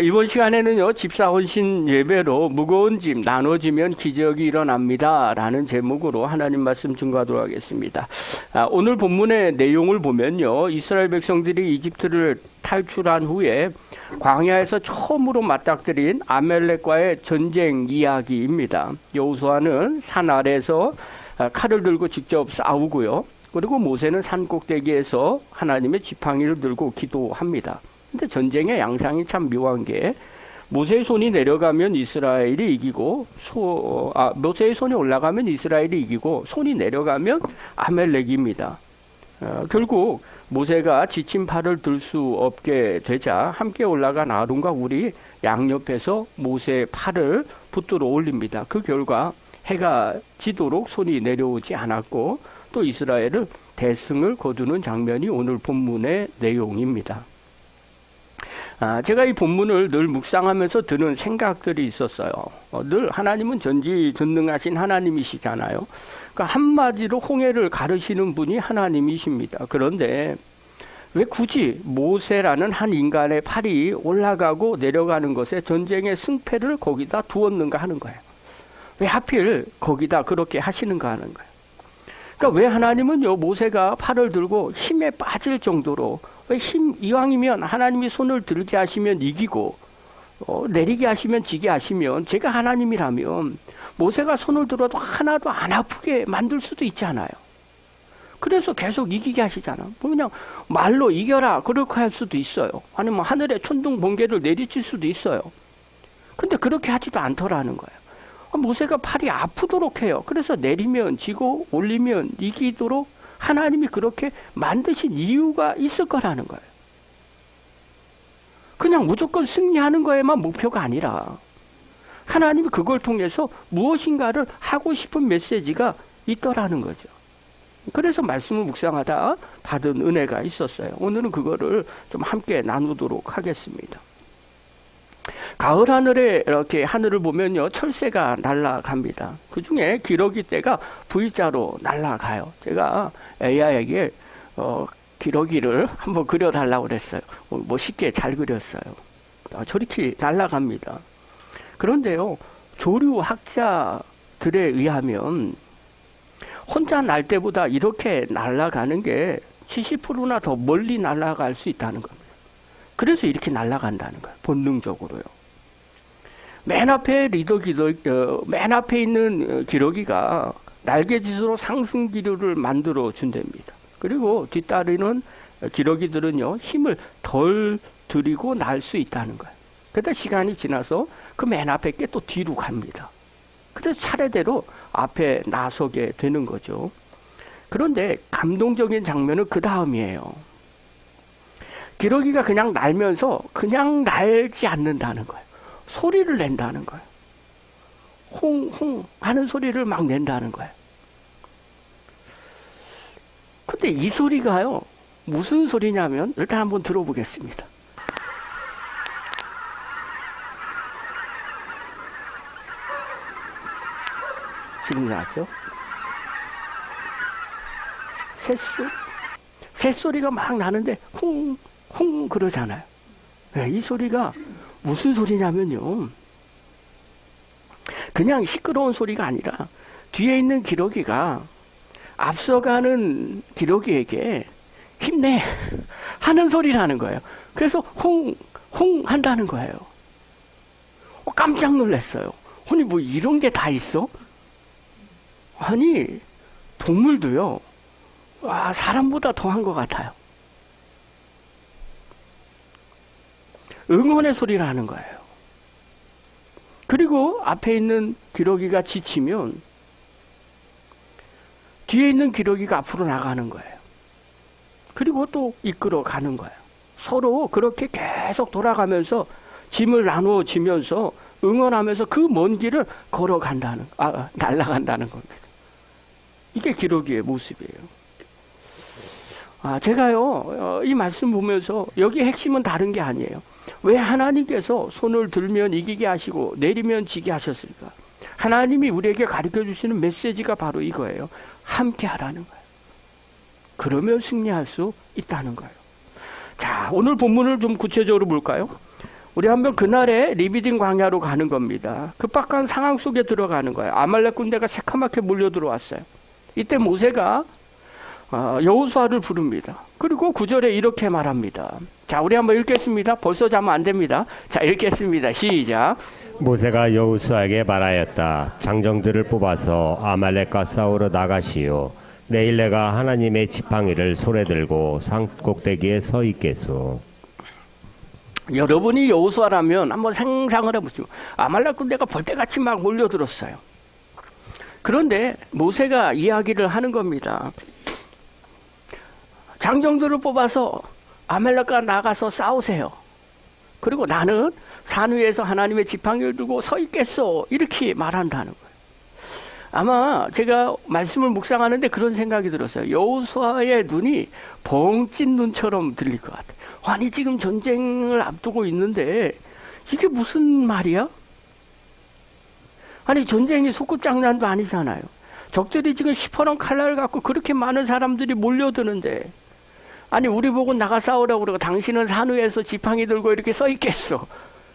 이번 시간에는요, 집사혼신 예배로 무거운 짐 나눠지면 기적이 일어납니다 라는 제목으로 하나님 말씀 증거하도록 하겠습니다. 오늘 본문의 내용을 보면요, 이스라엘 백성들이 이집트를 탈출한 후에 광야에서 처음으로 맞닥뜨린 아멜렉과의 전쟁 이야기입니다. 여호수아는 산 아래에서 칼을 들고 직접 싸우고요, 그리고 모세는 산 꼭대기에서 하나님의 지팡이를 들고 기도합니다. 근데 전쟁의 양상이 참 묘한 게, 모세의 손이 내려가면 이스라엘이 이기고, 모세의 손이 올라가면 이스라엘이 이기고, 손이 내려가면 아멜렉입니다. 결국 모세가 지친 팔을 들 수 없게 되자 함께 올라간 아론과 훌이 양옆에서 모세의 팔을 붙들어 올립니다. 그 결과 해가 지도록 손이 내려오지 않았고, 또 이스라엘은 대승을 거두는 장면이 오늘 본문의 내용입니다. 제가 이 본문을 늘 묵상하면서 드는 생각들이 있었어요. 늘 하나님은 전지전능하신 하나님이시잖아요. 그러니까 한마디로 홍해를 가르시는 분이 하나님이십니다. 그런데 왜 굳이 모세라는 한 인간의 팔이 올라가고 내려가는 것에 전쟁의 승패를 거기다 두었는가 하는 거예요. 왜 하필 거기다 그렇게 하시는가 하는 거예요. 그러니까 왜 하나님은요, 모세가 팔을 들고 힘에 빠질 정도로, 이왕이면 하나님이 손을 들게 하시면 이기고 내리게 하시면 지게 하시면, 제가 하나님이라면 모세가 손을 들어도 하나도 안 아프게 만들 수도 있잖아요. 그래서 계속 이기게 하시잖아. 그냥 말로 이겨라 그렇게 할 수도 있어요. 아니면 하늘에 천둥 번개를 내리칠 수도 있어요. 근데 그렇게 하지도 않더라는 거예요. 모세가 팔이 아프도록 해요. 그래서 내리면 지고 올리면 이기도록 하나님이 그렇게 만드신 이유가 있을 거라는 거예요. 그냥 무조건 승리하는 거에만 목표가 아니라 하나님이 그걸 통해서 무엇인가를 하고 싶은 메시지가 있더라는 거죠. 그래서 말씀을 묵상하다 받은 은혜가 있었어요. 오늘은 그거를 좀 함께 나누도록 하겠습니다. 가을 하늘에 이렇게 하늘을 보면요, 철새가 날아갑니다. 그 중에 기러기 떼가 V자로 날아가요. 제가 AI에게 기러기를 한번 그려달라고 그랬어요. 멋있게 잘 그렸어요. 저렇게 날아갑니다. 그런데요, 조류학자들에 의하면 혼자 날 때보다 이렇게 날아가는 게 70%나 더 멀리 날아갈 수 있다는 겁니다. 그래서 이렇게 날아간다는 거예요. 본능적으로요. 맨 앞에 맨 앞에 있는 기러기가 날개짓으로 상승 기류를 만들어 준답니다. 그리고 뒤따르는 기러기들은요, 힘을 덜 들이고 날 수 있다는 거예요. 그러다 시간이 지나서 그 맨 앞에 게 또 뒤로 갑니다. 그래서 차례대로 앞에 나서게 되는 거죠. 그런데 감동적인 장면은 그 다음이에요. 기러기가 그냥 날면서 그냥 날지 않는다는 거예요. 소리를 낸다는 거예요. 홍홍 하는 소리를 막 낸다는 거예요. 근데 이 소리가요, 무슨 소리냐면, 일단 한번 들어보겠습니다. 지금 나왔죠? 새소리가 막 나는데 홍 그러잖아요. 네, 이 소리가 무슨 소리냐면요, 그냥 시끄러운 소리가 아니라 뒤에 있는 기러기가 앞서가는 기러기에게 힘내 하는 소리라는 거예요. 그래서 홍 한다는 거예요. 깜짝 놀랐어요. 아니 뭐 이런 게 다 있어? 아니 동물도요, 사람보다 더한 것 같아요. 응원의 소리를 하는 거예요. 그리고 앞에 있는 기러기가 지치면 뒤에 있는 기러기가 앞으로 나가는 거예요. 그리고 또 이끌어 가는 거예요. 서로 그렇게 계속 돌아가면서 짐을 나누어지면서 응원하면서 그 먼 길을 날아간다는 겁니다. 이게 기러기의 모습이에요. 제가요, 이 말씀 보면서 여기 핵심은 다른 게 아니에요. 왜 하나님께서 손을 들면 이기게 하시고 내리면 지게 하셨을까? 하나님이 우리에게 가르쳐 주시는 메시지가 바로 이거예요. 함께 하라는 거예요. 그러면 승리할 수 있다는 거예요. 자, 오늘 본문을 좀 구체적으로 볼까요? 우리 한번 그날에 리비딘 광야로 가는 겁니다. 급박한 상황 속에 들어가는 거예요. 아말렉 군대가 새카맣게 몰려 들어왔어요. 이때 모세가 여호수아를 부릅니다. 그리고 9절에 이렇게 말합니다. 자, 우리 한번 읽겠습니다. 벌써 자면 안 됩니다. 자, 읽겠습니다. 시작. 모세가 여호수아에게 말하였다. 장정들을 뽑아서 아말렉과 싸우러 나가시오. 내일 내가 하나님의 지팡이를 손에 들고 산 꼭대기에 서 있겠소. 여러분이 여호수아라면 한번 상상을 해보시죠. 아말렉 군대가 벌떼같이 막 몰려들었어요. 그런데 모세가 이야기를 하는 겁니다. 장정들을 뽑아서 아말렉과 나가서 싸우세요. 그리고 나는 산 위에서 하나님의 지팡이를 들고 서 있겠소. 이렇게 말한다는 거예요. 아마 제가 말씀을 묵상하는데 그런 생각이 들었어요. 여호수아의 눈이 벙찐 눈처럼 들릴 것 같아요. 아니 지금 전쟁을 앞두고 있는데 이게 무슨 말이야? 아니 전쟁이 소꿉장난도 아니잖아요. 적들이 지금 시퍼런 칼날을 갖고 그렇게 많은 사람들이 몰려드는데 아니 우리 보고 나가 싸우라고 그러고 당신은 산 위에서 지팡이 들고 이렇게 서 있겠어.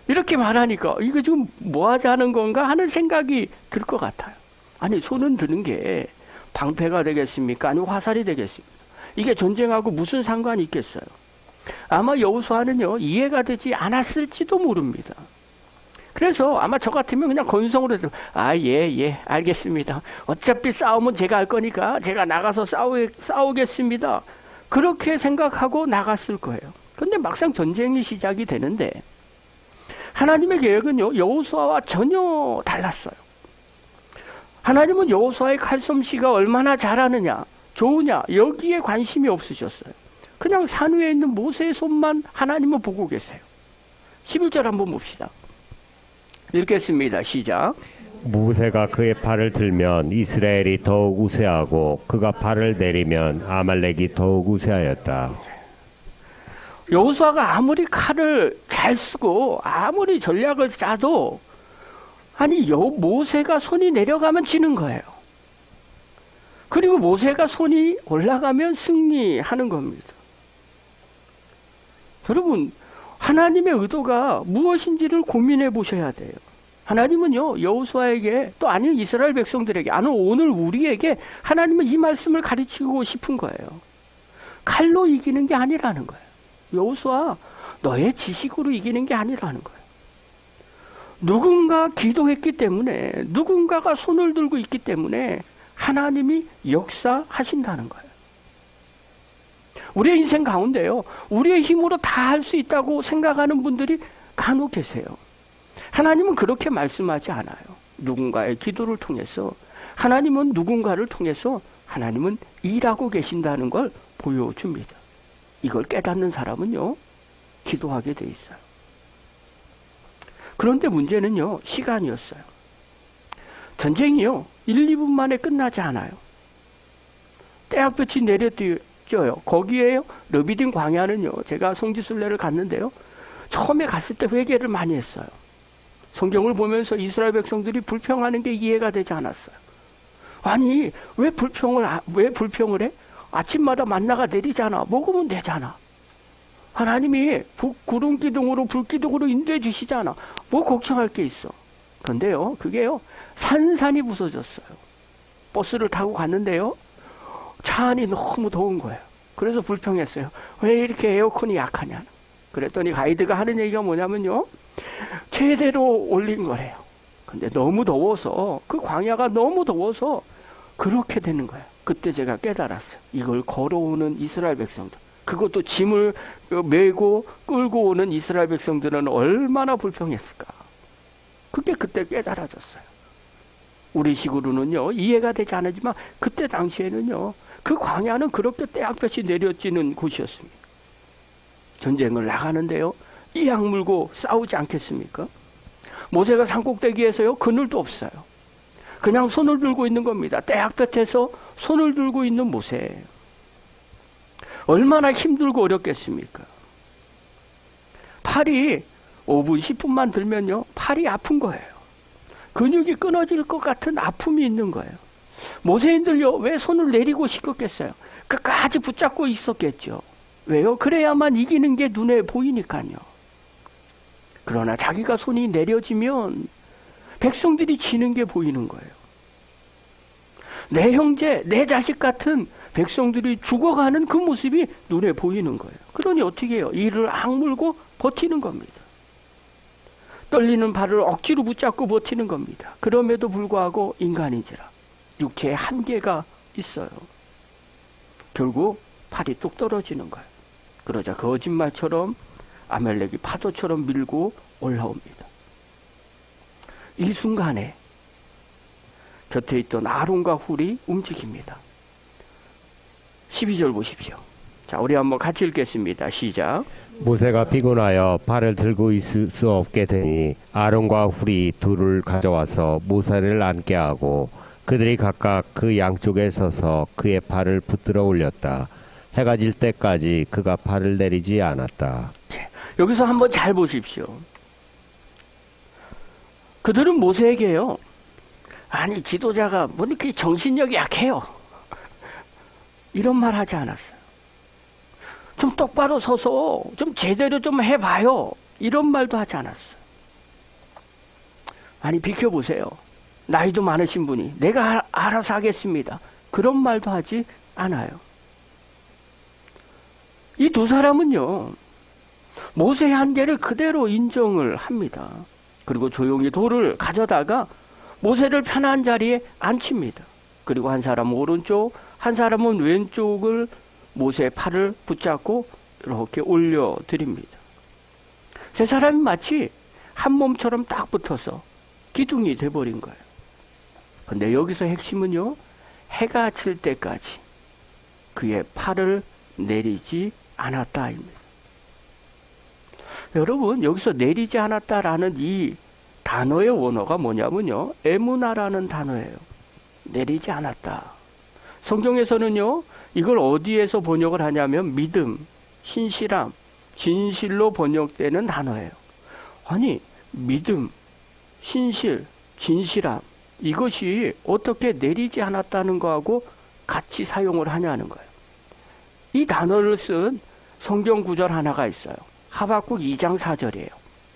이렇게 말하니까 이거 지금 뭐 하자는 건가 하는 생각이 들 것 같아요. 아니 손은 드는 게 방패가 되겠습니까? 아니면 화살이 되겠습니까? 이게 전쟁하고 무슨 상관이 있겠어요? 아마 여호수아는요 이해가 되지 않았을지도 모릅니다. 그래서 아마 저 같으면 그냥 건성으로 해서 예 알겠습니다. 어차피 싸움은 제가 할 거니까 제가 나가서 싸우겠습니다. 그렇게 생각하고 나갔을 거예요. 그런데 막상 전쟁이 시작이 되는데 하나님의 계획은요 여호수아와 전혀 달랐어요. 하나님은 여호수아의 칼솜씨가 얼마나 잘하느냐 좋으냐 여기에 관심이 없으셨어요. 그냥 산 위에 있는 모세의 손만 하나님은 보고 계세요. 11절 한번 봅시다. 읽겠습니다. 시작. 모세가 그의 팔을 들면 이스라엘이 더욱 우세하고 그가 팔을 내리면 아말렉이 더욱 우세하였다. 여호수아가 아무리 칼을 잘 쓰고 아무리 전략을 짜도 아니 모세가 손이 내려가면 지는 거예요. 그리고 모세가 손이 올라가면 승리하는 겁니다. 여러분 하나님의 의도가 무엇인지를 고민해 보셔야 돼요. 하나님은요 여호수아에게 또 아니면 이스라엘 백성들에게 아니 오늘 우리에게 하나님은 이 말씀을 가르치고 싶은 거예요. 칼로 이기는 게 아니라는 거예요. 여호수아 너의 지식으로 이기는 게 아니라는 거예요. 누군가 기도했기 때문에 누군가가 손을 들고 있기 때문에 하나님이 역사하신다는 거예요. 우리의 인생 가운데요 우리의 힘으로 다 할 수 있다고 생각하는 분들이 간혹 계세요. 하나님은 그렇게 말씀하지 않아요. 누군가의 기도를 통해서 하나님은 누군가를 통해서 하나님은 일하고 계신다는 걸 보여줍니다. 이걸 깨닫는 사람은요 기도하게 돼 있어요. 그런데 문제는요 시간이었어요. 전쟁이요 1, 2분 만에 끝나지 않아요. 떼약볕이 내려뛰어요. 거기에요 르비딘 광야는요 제가 송지순례를 갔는데요 처음에 갔을 때 회개를 많이 했어요. 성경을 보면서 이스라엘 백성들이 불평하는 게 이해가 되지 않았어요. 아니 왜 불평을 해? 아침마다 만나가 내리잖아. 먹으면 되잖아. 하나님이 구름 기둥으로 불 기둥으로 인도해 주시잖아. 뭐 걱정할 게 있어. 그런데요 그게요 산산이 부서졌어요. 버스를 타고 갔는데요 차 안이 너무 더운 거예요. 그래서 불평했어요. 왜 이렇게 에어컨이 약하냐. 그랬더니 가이드가 하는 얘기가 뭐냐면요 최대로 올린 거래요. 근데 너무 더워서 그 광야가 너무 더워서 그렇게 되는 거예요. 그때 제가 깨달았어요. 이걸 걸어오는 이스라엘 백성들 그것도 짐을 메고 끌고 오는 이스라엘 백성들은 얼마나 불평했을까. 그게 그때 깨달아졌어요. 우리 식으로는요 이해가 되지 않지만 그때 당시에는요 그 광야는 그렇게 떼약볕이 내려지는 곳이었습니다. 전쟁을 나가는데요 이악 물고 싸우지 않겠습니까? 모세가 산꼭대기에서요 그늘도 없어요. 그냥 손을 들고 있는 겁니다. 떼약볕에서 손을 들고 있는 모세. 얼마나 힘들고 어렵겠습니까? 팔이 5분 10분만 들면요 팔이 아픈 거예요. 근육이 끊어질 것 같은 아픔이 있는 거예요. 모세인들요 왜 손을 내리고 싶었겠어요? 끝까지 붙잡고 있었겠죠. 왜요? 그래야만 이기는 게 눈에 보이니까요. 그러나 자기가 손이 내려지면 백성들이 지는 게 보이는 거예요. 내 형제, 내 자식 같은 백성들이 죽어가는 그 모습이 눈에 보이는 거예요. 그러니 어떻게 해요? 이를 악물고 버티는 겁니다. 떨리는 발을 억지로 붙잡고 버티는 겁니다. 그럼에도 불구하고 인간인지라 육체에 한계가 있어요. 결국 팔이 뚝 떨어지는 거예요. 그러자 거짓말처럼 아멜렉이 파도처럼 밀고 올라옵니다. 이 순간에 곁에 있던 아론과 훌이 움직입니다. 12절 보십시오. 자, 우리 한번 같이 읽겠습니다. 시작. 모세가 피곤하여 팔을 들고 있을 수 없게 되니 아론과 훌이 둘을 가져와서 모세를 앉게 하고 그들이 각각 그 양쪽에 서서 그의 팔을 붙들어 올렸다. 해가 질 때까지 그가 팔을 내리지 않았다. 여기서 한번 잘 보십시오. 그들은 모세에게요, 아니 지도자가 뭐 이렇게 정신력이 약해요, 이런 말 하지 않았어요. 좀 똑바로 서서 좀 제대로 좀 해봐요, 이런 말도 하지 않았어요. 아니 비켜보세요, 나이도 많으신 분이 내가 알아서 하겠습니다, 그런 말도 하지 않아요. 이 두 사람은요, 모세의 한계를 그대로 인정을 합니다. 그리고 조용히 돌을 가져다가 모세를 편한 자리에 앉힙니다. 그리고 한 사람은 오른쪽, 한 사람은 왼쪽을 모세의 팔을 붙잡고 이렇게 올려드립니다. 세 사람이 마치 한 몸처럼 딱 붙어서 기둥이 돼버린 거예요. 근데 여기서 핵심은요, 해가 칠 때까지 그의 팔을 내리지 않았다입니다. 여러분, 여기서 내리지 않았다라는 이 단어의 원어가 뭐냐면요, 에무나라는 단어예요. 내리지 않았다. 성경에서는요, 이걸 어디에서 번역을 하냐면 믿음, 신실함, 진실로 번역되는 단어예요. 아니, 믿음, 신실, 진실함, 이것이 어떻게 내리지 않았다는 거하고 같이 사용을 하냐는 거예요. 이 단어를 쓴 성경 구절 하나가 있어요. 하박국 2장 4절이에요.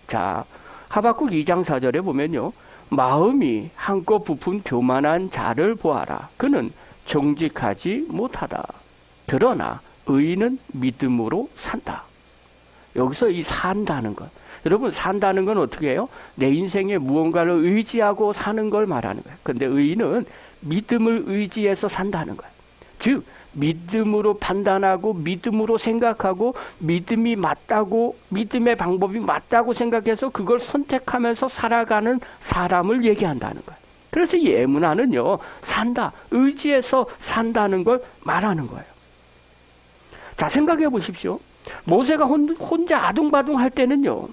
자, 하박국 2장 4절에 보면요, 마음이 한껏 부푼 교만한 자를 보아라. 그는 정직하지 못하다. 그러나 의인은 믿음으로 산다. 여기서 이 산다는 것, 여러분, 산다는 건 어떻게 해요? 내 인생에 무언가를 의지하고 사는 걸 말하는 거예요. 근데 의인은 믿음을 의지해서 산다는 거예요. 즉 믿음으로 판단하고 믿음으로 생각하고 믿음이 맞다고, 믿음의 방법이 맞다고 생각해서 그걸 선택하면서 살아가는 사람을 얘기한다는 거예요. 그래서 이 에무나는요, 산다, 의지해서 산다는 걸 말하는 거예요. 자, 생각해 보십시오. 모세가 혼자 아둥바둥 할 때는요,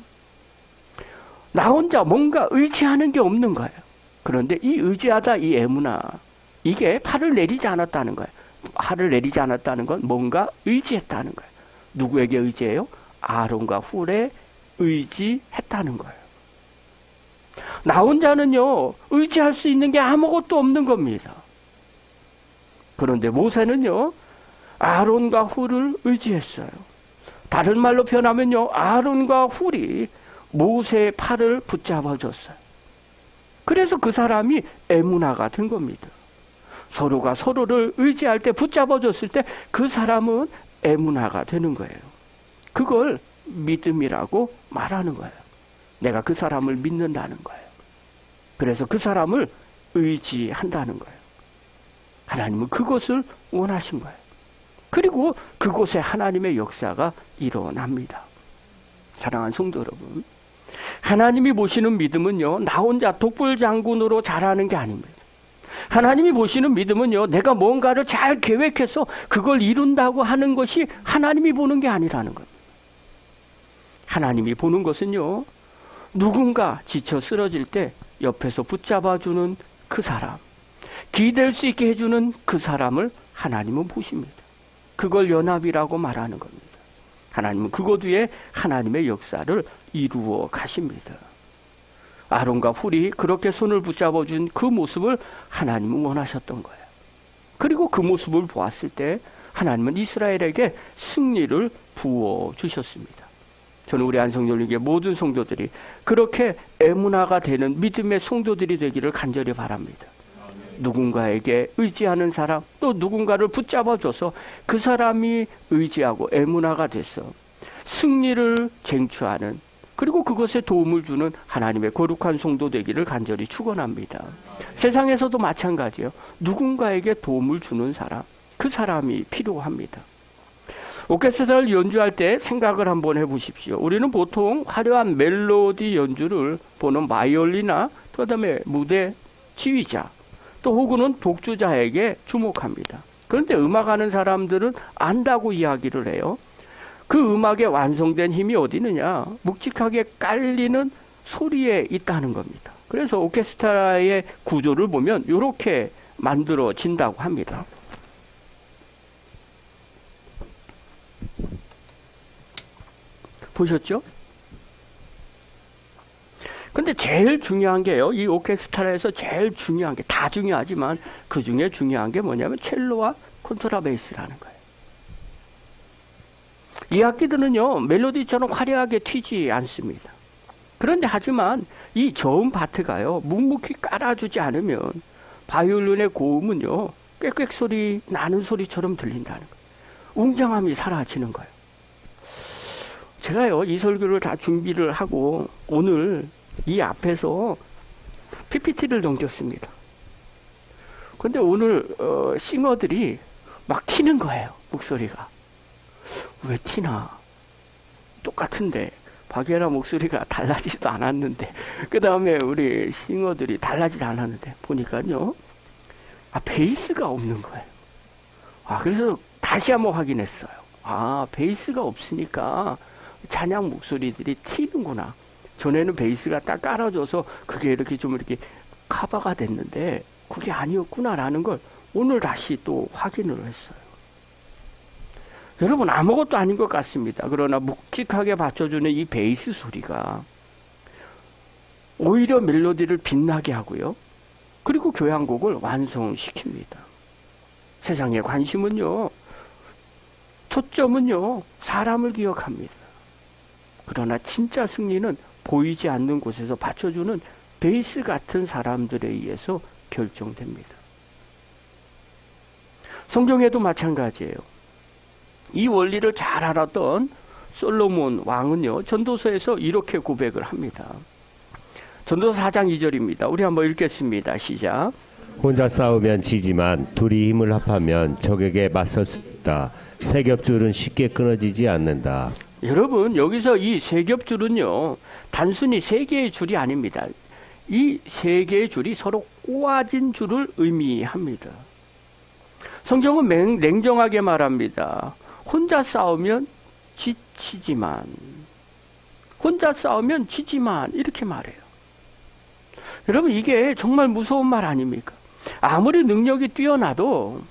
나 혼자 뭔가 의지하는 게 없는 거예요. 그런데 이 의지하다, 이 에무나, 이게 팔을 내리지 않았다는 거예요. 팔을 내리지 않았다는 건 뭔가 의지했다는 거예요. 누구에게 의지해요? 아론과 훌에 의지했다는 거예요. 나 혼자는요, 의지할 수 있는 게 아무것도 없는 겁니다. 그런데 모세는요, 아론과 훌을 의지했어요. 다른 말로 표현하면요, 아론과 훌이 모세의 팔을 붙잡아줬어요. 그래서 그 사람이 에무나가 된 겁니다. 서로가 서로를 의지할 때, 붙잡아줬을 때 그 사람은 에무나가 되는 거예요. 그걸 믿음이라고 말하는 거예요. 내가 그 사람을 믿는다는 거예요. 그래서 그 사람을 의지한다는 거예요. 하나님은 그것을 원하신 거예요. 그리고 그곳에 하나님의 역사가 일어납니다. 사랑하는 성도 여러분, 하나님이 보시는 믿음은요, 나 혼자 독불장군으로 자라는 게 아닙니다. 하나님이 보시는 믿음은요, 내가 뭔가를 잘 계획해서 그걸 이룬다고 하는 것이 하나님이 보는 게 아니라는 겁니다. 하나님이 보는 것은요, 누군가 지쳐 쓰러질 때 옆에서 붙잡아주는 그 사람, 기댈 수 있게 해주는 그 사람을 하나님은 보십니다. 그걸 연합이라고 말하는 겁니다. 하나님은 그것 위에 하나님의 역사를 이루어 가십니다. 아론과 훌이 그렇게 손을 붙잡아준 그 모습을 하나님은 원하셨던 거예요. 그리고 그 모습을 보았을 때 하나님은 이스라엘에게 승리를 부어주셨습니다. 저는 우리 안성열림교회 모든 성도들이 그렇게 애문화가 되는 믿음의 성도들이 되기를 간절히 바랍니다. 누군가에게 의지하는 사람, 또 누군가를 붙잡아줘서 그 사람이 의지하고 애문화가 돼서 승리를 쟁취하는, 그리고 그것에 도움을 주는 하나님의 거룩한 성도 되기를 간절히 축원합니다. 세상에서도 마찬가지예요. 누군가에게 도움을 주는 사람, 그 사람이 필요합니다. 오케스트라를 연주할 때 생각을 한번 해보십시오. 우리는 보통 화려한 멜로디 연주를 보는 바이올리나 그다음에 무대 지휘자, 또 혹은 독주자에게 주목합니다. 그런데 음악하는 사람들은 안다고 이야기를 해요. 그 음악의 완성된 힘이 어디 있느냐? 묵직하게 깔리는 소리에 있다는 겁니다. 그래서 오케스트라의 구조를 보면 이렇게 만들어진다고 합니다. 보셨죠? 근데 제일 중요한 게요, 이 오케스트라에서 제일 중요한 게, 다 중요하지만 그 중에 중요한 게 뭐냐면 첼로와 콘트라베이스라는 거예요. 이 악기들은요, 멜로디처럼 화려하게 튀지 않습니다. 그런데 하지만 이 저음 파트가요, 묵묵히 깔아주지 않으면 바이올린의 고음은요, 꽥꽥 소리 나는 소리처럼 들린다는 거예요. 웅장함이 사라지는 거예요. 제가요, 이 설교를 다 준비를 하고 오늘 이 앞에서 PPT를 넘겼습니다. 근데 오늘 싱어들이 막 튀는 거예요, 목소리가. 왜 튀나? 똑같은데 박예나 목소리가 달라지지도 않았는데, 그 다음에 우리 싱어들이 달라지지 않았는데 보니까요, 베이스가 없는 거예요. 그래서 다시 한번 확인했어요. 베이스가 없으니까 찬양 목소리들이 튀는구나. 전에는 베이스가 딱 깔아줘서 그게 이렇게 좀 이렇게 커버가 됐는데 그게 아니었구나라는 걸 오늘 다시 또 확인을 했어요. 여러분, 아무것도 아닌 것 같습니다. 그러나 묵직하게 받쳐주는 이 베이스 소리가 오히려 멜로디를 빛나게 하고요, 그리고 교향곡을 완성시킵니다. 세상의 관심은요, 초점은요, 사람을 기억합니다. 그러나 진짜 승리는 보이지 않는 곳에서 받쳐주는 베이스 같은 사람들에 의해서 결정됩니다. 성경에도 마찬가지예요. 이 원리를 잘 알았던 솔로몬 왕은요, 전도서에서 이렇게 고백을 합니다. 전도서 4장 2절입니다. 우리 한번 읽겠습니다. 시작. 혼자 싸우면 지지만 둘이 힘을 합하면 적에게 맞설 수 있다. 세 겹줄은 쉽게 끊어지지 않는다. 여러분, 여기서 이 세 겹줄은요, 단순히 세 개의 줄이 아닙니다. 이 세 개의 줄이 서로 꼬아진 줄을 의미합니다. 성경은 냉정하게 말합니다. 혼자 싸우면 지치지만, 혼자 싸우면 지지만, 이렇게 말해요. 여러분, 이게 정말 무서운 말 아닙니까? 아무리 능력이 뛰어나도,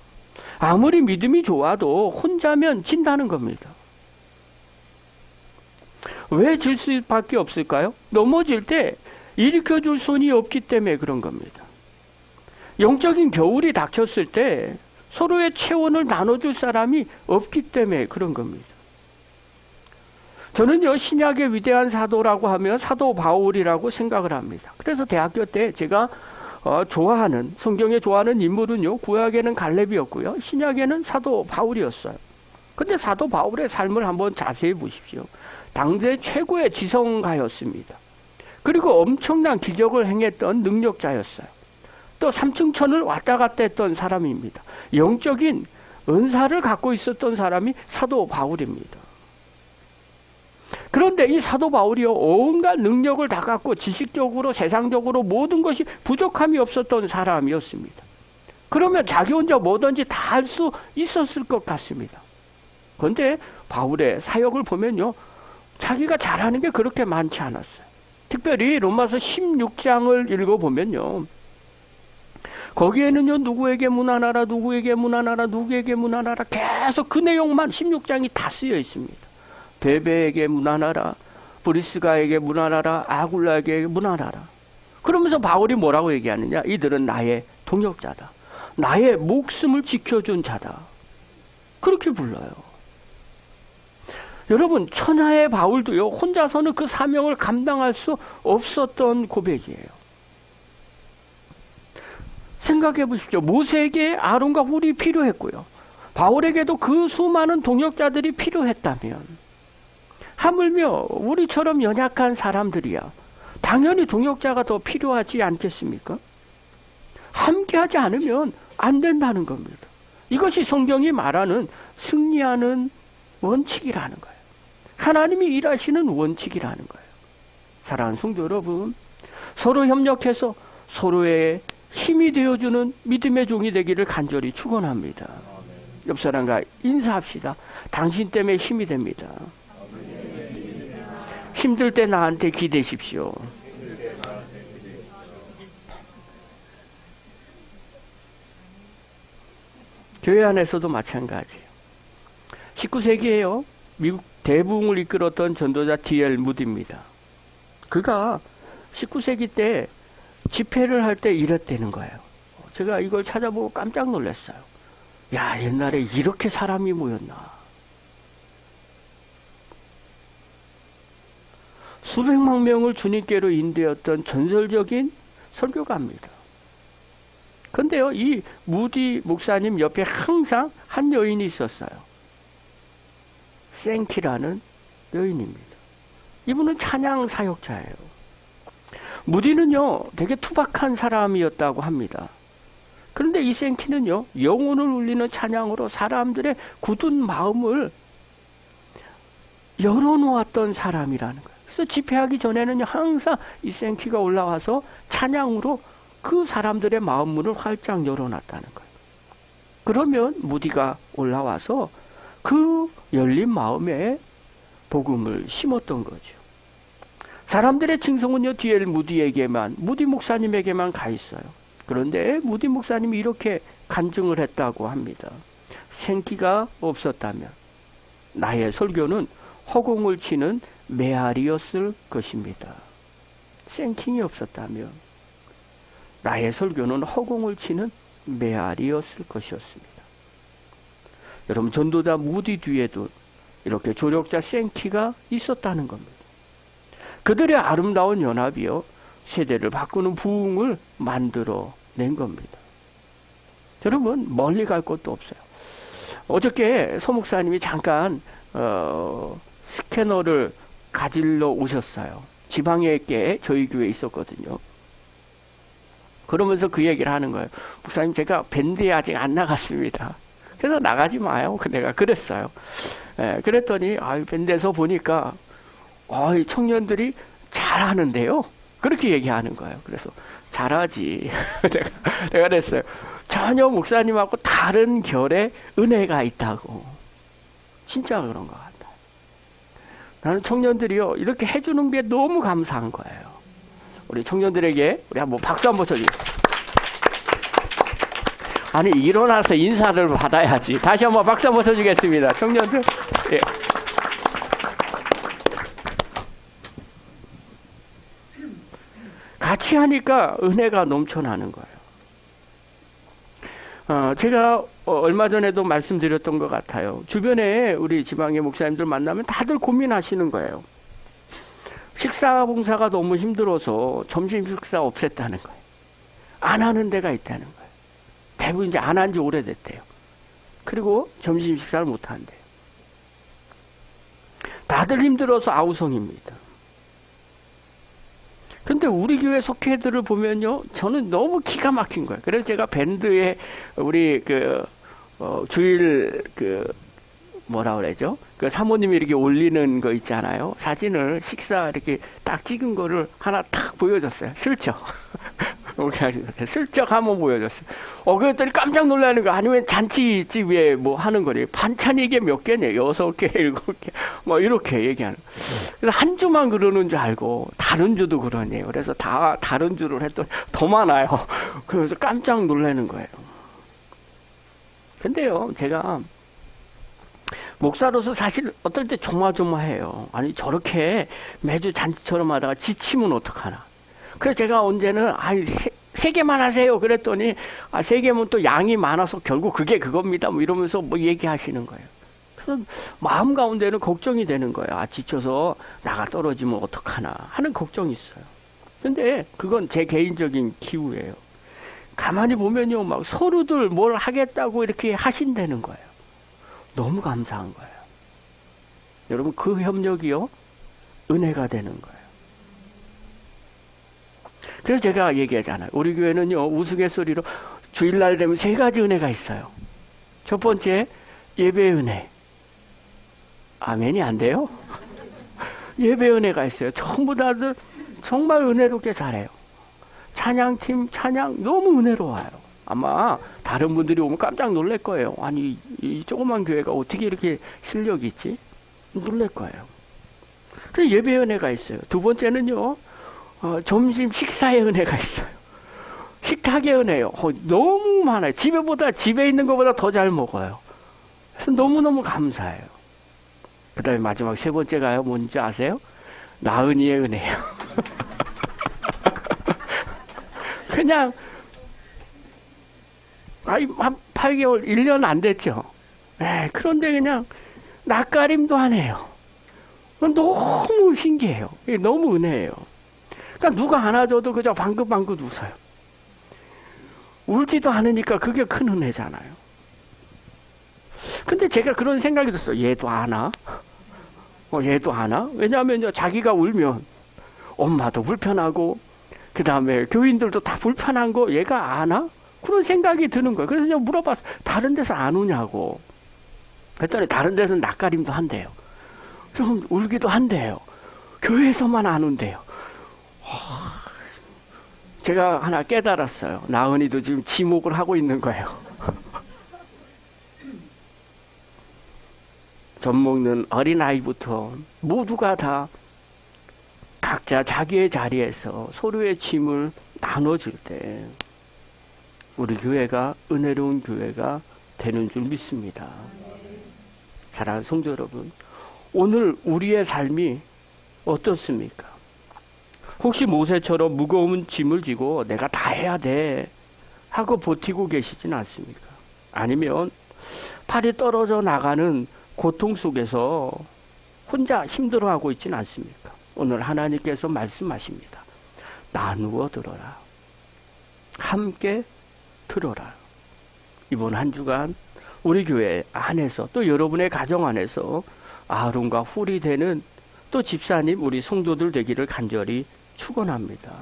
아무리 믿음이 좋아도 혼자면 진다는 겁니다. 왜 질 수밖에 없을까요? 넘어질 때 일으켜줄 손이 없기 때문에 그런 겁니다. 영적인 겨울이 닥쳤을 때 서로의 체온을 나눠줄 사람이 없기 때문에 그런 겁니다. 저는요, 신약의 위대한 사도라고 하면 사도 바울이라고 생각을 합니다. 그래서 대학교 때 제가 좋아하는, 성경에 좋아하는 인물은요, 구약에는 갈렙이었고요, 신약에는 사도 바울이었어요. 근데 사도 바울의 삶을 한번 자세히 보십시오. 당대 최고의 지성가였습니다. 그리고 엄청난 기적을 행했던 능력자였어요. 또 삼층천을 왔다 갔다 했던 사람입니다. 영적인 은사를 갖고 있었던 사람이 사도 바울입니다. 그런데 이 사도 바울이요, 온갖 능력을 다 갖고 지식적으로, 세상적으로 모든 것이 부족함이 없었던 사람이었습니다. 그러면 자기 혼자 뭐든지 다 할 수 있었을 것 같습니다. 그런데 바울의 사역을 보면요, 자기가 잘하는 게 그렇게 많지 않았어요. 특별히 로마서 16장을 읽어보면요, 거기에는요, 누구에게 문안하라, 누구에게 문안하라, 누구에게 문안하라, 계속 그 내용만 16장이 다 쓰여 있습니다. 베베에게 문안하라, 브리스가에게 문안하라, 아굴라에게 문안하라. 그러면서 바울이 뭐라고 얘기하느냐? 이들은 나의 동역자다. 나의 목숨을 지켜준 자다. 그렇게 불러요. 여러분, 천하의 바울도요, 혼자서는 그 사명을 감당할 수 없었던 고백이에요. 생각해 보십시오. 모세에게 아론과 훌이 필요했고요. 바울에게도 그 수많은 동역자들이 필요했다면, 하물며 우리처럼 연약한 사람들이야 당연히 동역자가 더 필요하지 않겠습니까? 함께하지 않으면 안 된다는 겁니다. 이것이 성경이 말하는 승리하는 원칙이라는 거예요. 하나님이 일하시는 원칙이라는 거예요. 사랑하는 성도 여러분, 서로 협력해서 서로의 힘이 되어주는 믿음의 종이 되기를 간절히 축원합니다. 옆 사람과 인사합시다. 당신 때문에 힘이 됩니다. 힘들 때 나한테 기대십시오. 교회 안에서도 마찬가지예요. 19세기에요. 미국 대부흥을 이끌었던 전도자 D.L. 무디입니다. 그가 19세기 때 집회를 할 때 이랬다는 거예요. 제가 이걸 찾아보고 깜짝 놀랐어요. 야, 옛날에 이렇게 사람이 모였나. 수백만 명을 주님께로 인도했던 전설적인 설교가입니다. 근데요, 이 무디 목사님 옆에 항상 한 여인이 있었어요. 생키라는 여인입니다. 이분은 찬양 사역자예요. 무디는요, 되게 투박한 사람이었다고 합니다. 그런데 이 생키는요, 영혼을 울리는 찬양으로 사람들의 굳은 마음을 열어놓았던 사람이라는 거예요. 그래서 집회하기 전에는 항상 이 생키가 올라와서 찬양으로 그 사람들의 마음 문을 활짝 열어놨다는 거예요. 그러면 무디가 올라와서 그 열린 마음에 복음을 심었던 거죠. 사람들의 칭송은요, D.L. 무디에게만, 무디 목사님에게만 가 있어요. 그런데 무디 목사님이 이렇게 간증을 했다고 합니다. 생기가 없었다면 나의 설교는 허공을 치는 메아리였을 것입니다. 생킹이 없었다면 나의 설교는 허공을 치는 메아리였을 것이었습니다. 여러분, 전도자 무디 뒤에도 이렇게 조력자 생키가 있었다는 겁니다. 그들의 아름다운 연합이요, 세대를 바꾸는 부흥을 만들어 낸 겁니다. 여러분, 멀리 갈 곳도 없어요. 어저께 서 목사님이 잠깐 스캐너를 가지러 오셨어요. 지방에 꽤 저희 교회에 있었거든요. 그러면서 그 얘기를 하는 거예요. 목사님, 제가 밴드에 아직 안 나갔습니다. 그래서 나가지 마요. 내가 그랬어요. 그랬더니 밴드에서 보니까 청년들이 잘하는데요. 그렇게 얘기하는 거예요. 그래서 잘하지. 내가 그랬어요. 전혀 목사님하고 다른 결의 은혜가 있다고. 진짜 그런 것 같아요. 나는 청년들이요, 이렇게 해주는 게 너무 감사한 거예요. 우리 청년들에게 우리 한번 박수 한번 쳐주세요. 아니, 일어나서 인사를 받아야지. 다시 한번 박수 한번 쳐주겠습니다. 청년들. 예. 같이 하니까 은혜가 넘쳐나는 거예요. 제가 얼마 전에도 말씀드렸던 것 같아요. 주변에 우리 지방의 목사님들 만나면 다들 고민하시는 거예요. 식사 봉사가 너무 힘들어서 점심 식사 없앴다는 거예요. 안 하는 데가 있다는 거예요. 대부분 이제 안 한 지 오래됐대요. 그리고 점심 식사를 못 한대요. 다들 힘들어서 아우성입니다. 근데 우리 교회 속회들을 보면요, 저는 너무 기가 막힌 거예요. 그래서 제가 밴드에 우리 주일 뭐라 그러죠? 그 사모님이 이렇게 올리는 거 있잖아요. 사진을 식사 이렇게 딱 찍은 거를 하나 딱 보여줬어요. 슬쩍. 슬쩍 한번 보여줬어요. 그랬더니 깜짝 놀라는 거. 아니면 잔치집에 뭐 하는 거래. 반찬이 이게 몇 개냐? 6개, 7개. 뭐 이렇게 얘기하는 거예요. 그래서 한 주만 그러는 줄 알고 다른 주도 그러네요. 그래서 다 다른 주를 했더니 더 많아요. 그래서 깜짝 놀라는 거예요. 근데요, 제가 목사로서 사실 어떨 때 조마조마해요. 아니, 저렇게 매주 잔치처럼 하다가 지치면 어떡하나. 그래서 제가 언제는 세 개만 하세요. 그랬더니 3개면 또 양이 많아서 결국 그게 그겁니다. 뭐 이러면서 뭐 얘기하시는 거예요. 그래서 마음 가운데는 걱정이 되는 거예요. 아, 지쳐서 나가 떨어지면 어떡하나 하는 걱정이 있어요. 근데 그건 제 개인적인 기우예요. 가만히 보면요, 막 서로들 뭘 하겠다고 이렇게 하신다는 거예요. 너무 감사한 거예요. 여러분, 그 협력이요, 은혜가 되는 거예요. 그래서 제가 얘기하잖아요. 우리 교회는요, 우스갯소리로 주일날 되면 3가지 은혜가 있어요. 첫 번째, 예배 은혜. 아멘이 안 돼요? 예배 은혜가 있어요. 전부 다들 정말 은혜롭게 잘해요. 찬양팀 찬양 너무 은혜로워요. 아마 다른 분들이 오면 깜짝 놀랄 거예요. 아니, 이 조그만 교회가 어떻게 이렇게 실력이 있지? 놀랄 거예요. 그래서 예배 은혜가 있어요. 두 번째는요, 점심 식사의 은혜가 있어요. 식탁의 은혜요. 너무 많아요. 집에 있는 것보다 더 잘 먹어요. 그래서 너무너무 감사해요. 그 다음에 마지막 3번째가요, 뭔지 아세요? 나은이의 은혜요. 그냥, 한 8개월, 1년 안 됐죠. 그런데 그냥, 낯가림도 안 해요. 너무 신기해요. 너무 은혜예요. 그러니까 누가 안아줘도 그저 방긋방긋 웃어요. 울지도 않으니까 그게 큰 은혜잖아요. 근데 제가 그런 생각이 들었어요. 얘도 아나? 얘도 아나? 왜냐하면 자기가 울면 엄마도 불편하고 그 다음에 교인들도 다 불편한 거 얘가 아나? 그런 생각이 드는 거예요. 그래서 제가 물어봤어요. 다른 데서 안 우냐고. 그랬더니 다른 데서는 낯가림도 한대요. 좀 울기도 한대요. 교회에서만 안 운대요. 제가 하나 깨달았어요. 나은이도 지금 지목을 하고 있는 거예요. 젖 먹는 어린아이부터 모두가 다 각자 자기의 자리에서 서로의 짐을 나눠줄 때 우리 교회가 은혜로운 교회가 되는 줄 믿습니다. 사랑하는 성도 여러분, 오늘 우리의 삶이 어떻습니까? 혹시 모세처럼 무거운 짐을 지고 내가 다 해야 돼 하고 버티고 계시진 않습니까? 아니면 팔이 떨어져 나가는 고통 속에서 혼자 힘들어하고 있진 않습니까? 오늘 하나님께서 말씀하십니다. 나누어 들어라. 함께 들어라. 이번 한 주간 우리 교회 안에서 또 여러분의 가정 안에서 아론과 훌이 되는 또 집사님 우리 성도들 되기를 간절히 축원합니다.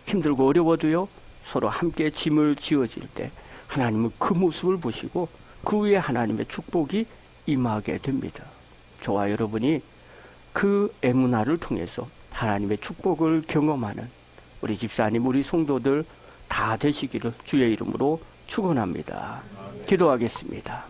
힘들고 어려워도요, 서로 함께 짐을 지어질 때 하나님은 그 모습을 보시고 그 위에 하나님의 축복이 임하게 됩니다. 저와 여러분이 그 에무나를 통해서 하나님의 축복을 경험하는 우리 집사님, 우리 성도들 다 되시기를 주의 이름으로 축원합니다. 기도하겠습니다.